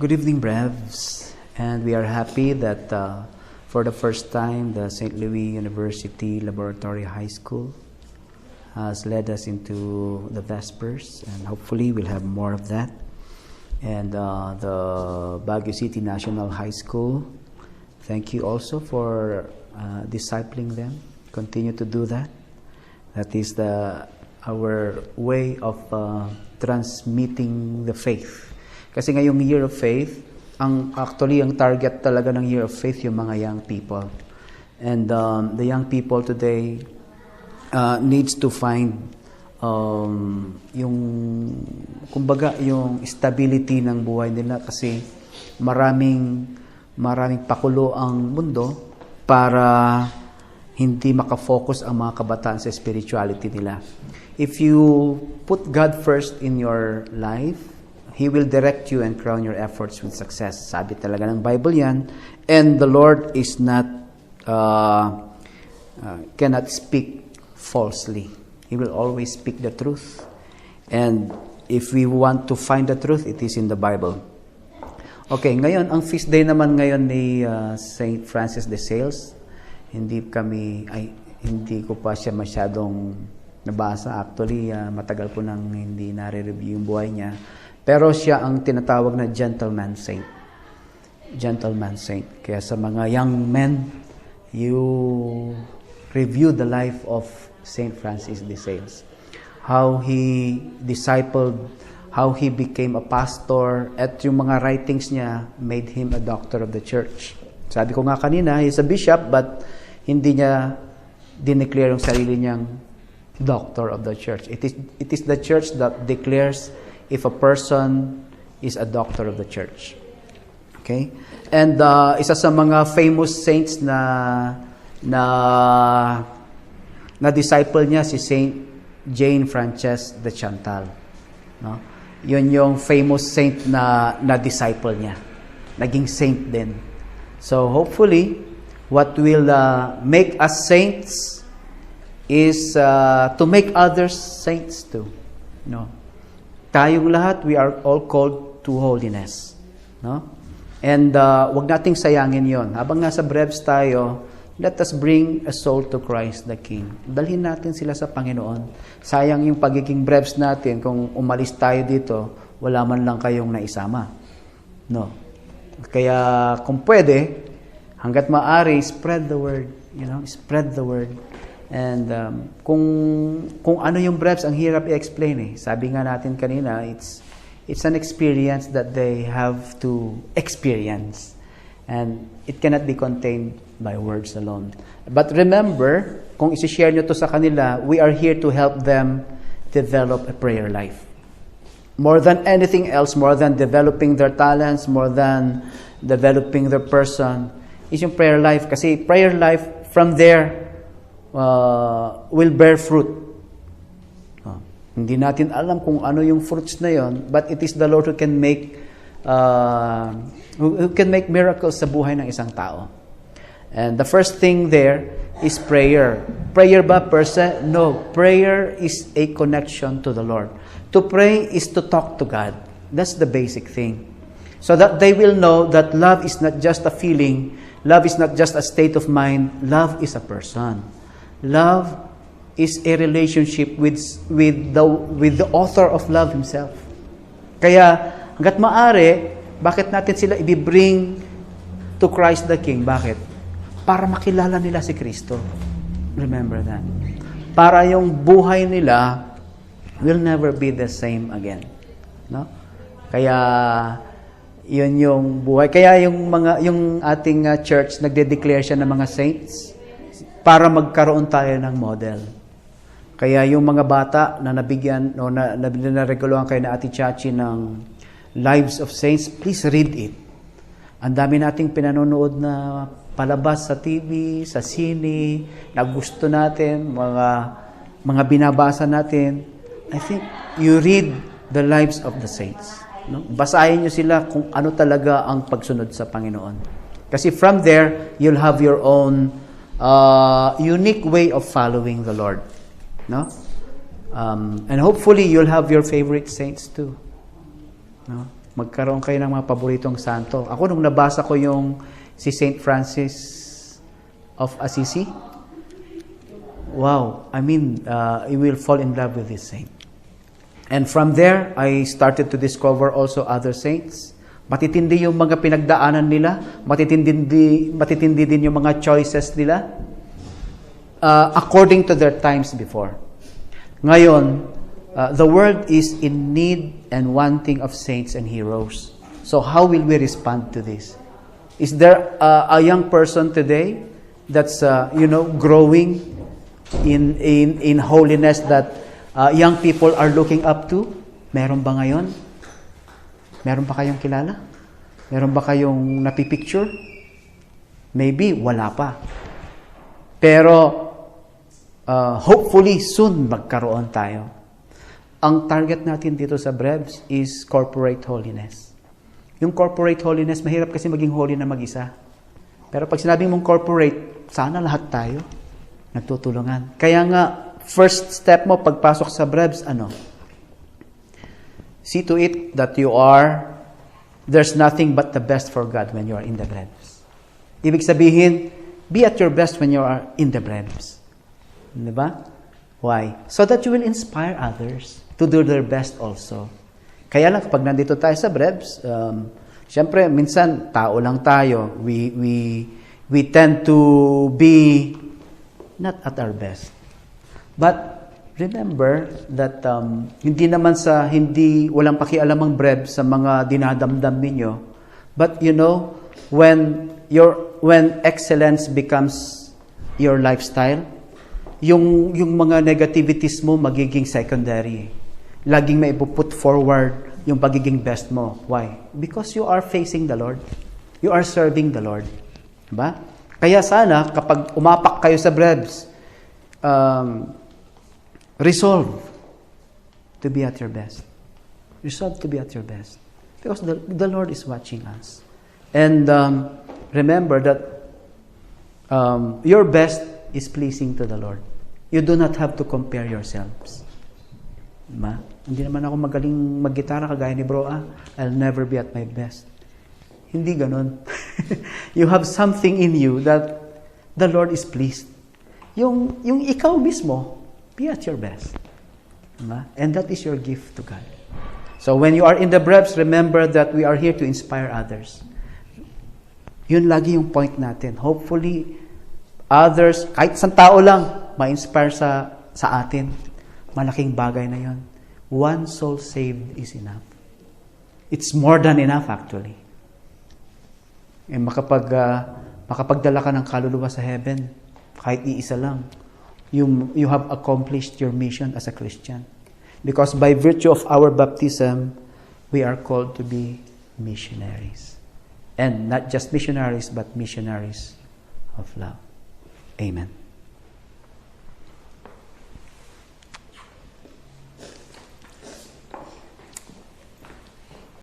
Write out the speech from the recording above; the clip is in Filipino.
Good evening, Brevs. And we are happy that for the first time, the St. Louis University Laboratory High School has led us into the Vespers, and hopefully we'll have more of that. And the Baguio City National High School, thank you also for discipling them. Continue to do that. That is our way of transmitting the faith. Kasi ngayong Year of Faith, ang target talaga ng Year of Faith yung mga young people. And the young people today needs to find yung stability ng buhay nila kasi maraming pakulo ang mundo para hindi makafocus ang mga kabataan sa spirituality nila. If you put God first in your life, He will direct you and crown your efforts with success. Sabi talaga ng Bible yan. And the Lord is not, cannot speak falsely. He will always speak the truth. And if we want to find the truth, it is in the Bible. Okay, ngayon, ang feast day naman ngayon ni St. Francis de Sales. Hindi ko pa siya masyadong nabasa. Actually, matagal po nang hindi nare-review yung buhay niya. Pero siya ang tinatawag na gentleman saint. Gentleman saint. Kaya sa mga young men, you review the life of St. Francis de Sales. How he discipled, how he became a pastor, at yung mga writings niya made him a doctor of the church. Sabi ko nga kanina, he's a bishop, but hindi niya dineclare yung sarili niyang doctor of the church. It is the church that declares if a person is a doctor of the church. Okay? And isa sa mga famous saints na disciple niya si Saint Jane Frances de Chantal. No? Yun yung famous saint na disciple niya. Naging saint din. So hopefully, what will make us saints is to make others saints too. No? Tayong lahat, we are all called to holiness. No? And wag nating sayangin yon. Habang nasa breves tayo, let us bring a soul to Christ the King. Dalhin natin sila sa Panginoon. Sayang yung pagiging breves natin kung umalis tayo dito, wala man lang kayong naisama. No. Kaya kung pwede, hanggat maaari, spread the word. Spread the word. And kung ano yung breves, ang hirap i-explain eh. Sabi nga natin kanina, it's an experience that they have to experience. And it cannot be contained by words alone. But remember, kung isi-share nyo to sa kanila, we are here to help them develop a prayer life. More than anything else, more than developing their talents, more than developing their person, is yung prayer life. Kasi prayer life, from there, will bear fruit. Hindi natin alam kung ano yung fruits na yon, but it is the Lord who can make miracles sa buhay ng isang tao. And the first thing there is prayer. Prayer ba per se? No. Prayer is a connection to the Lord. To pray is to talk to God. That's the basic thing. So that they will know that love is not just a feeling, love is not just a state of mind, love is a person. Love is a relationship with the author of love himself. Kaya, hanggat maaari, bakit natin sila ibibring to Christ the King? Bakit? Para makilala nila si Kristo. Remember that. Para yung buhay nila will never be the same again. No? Kaya, yun yung buhay. Kaya yung ating church, nagde-declare siya ng mga saints para magkaroon tayo ng model. Kaya yung mga bata na nabigyan o nareguluhan kayo na Ate Chachi ng Lives of Saints, please read it. Ang dami nating pinanonood na palabas sa TV, sa sine, na gusto natin, mga binabasa natin. I think you read the lives of the saints. No? Basahin nyo sila kung ano talaga ang pagsunod sa Panginoon. Kasi from there, you'll have your own unique way of following the Lord. No? And hopefully, you'll have your favorite saints too. No? Magkaroon kayo ng mga paboritong santo. Ako, nung nabasa ko yung si Saint Francis of Assisi, wow, I mean, you will fall in love with this saint. And from there, I started to discover also other saints. Matitindi yung mga pinagdaanan nila, matitindi din yung mga choices nila, according to their times before. Ngayon, the world is in need and wanting of saints and heroes. So how will we respond to this? Is there a young person today that's growing in holiness that young people are looking up to? Meron ba ngayon? Meron ba kayong kilala? Meron ba kayong napipicture? Maybe wala pa. Pero hopefully soon magkaroon tayo. Ang target natin dito sa Brebs is corporate holiness. Yung corporate holiness, mahirap kasi maging holy na mag-isa. Pero pag sinabing mong corporate, sana lahat tayo nagtutulungan. Kaya nga, first step mo pagpasok sa Brebs, see to it that there's nothing but the best for God when you are in the Brebs. Ibig sabihin, be at your best when you are in the Brebs. Diba? Why? So that you will inspire others to do their best also. Kaya lang, kapag nandito tayo sa Brebs, syempre, minsan, tao lang tayo. We tend to be not at our best. But, remember that walang pakialam ang Brebs sa mga dinadamdam ninyo. But, when excellence becomes your lifestyle, yung mga negativities mo magiging secondary. Laging may put forward yung pagiging best mo. Why? Because you are facing the Lord. You are serving the Lord. Diba? Kaya sana, kapag umapak kayo sa Brebs, resolve to be at your best. Resolve to be at your best. Because the Lord is watching us. And remember that your best is pleasing to the Lord. You do not have to compare yourselves. Diba? Hindi naman ako magaling mag-gitara kagaya ni Bro. I'll never be at my best. Hindi ganun. You have something in you that the Lord is pleased. Yung ikaw mismo, be at your best. Diba? And that is your gift to God. So when you are in the Brebs, remember that we are here to inspire others. Yun lagi yung point natin. Hopefully, others, kahit isang tao lang, ma-inspire sa atin. Malaking bagay na yun. One soul saved is enough. It's more than enough actually. Eh, makapagdala ka ng kaluluwa sa heaven, kahit iisa lang, you have accomplished your mission as a Christian. Because by virtue of our baptism, we are called to be missionaries. And not just missionaries, but missionaries of love. Amen.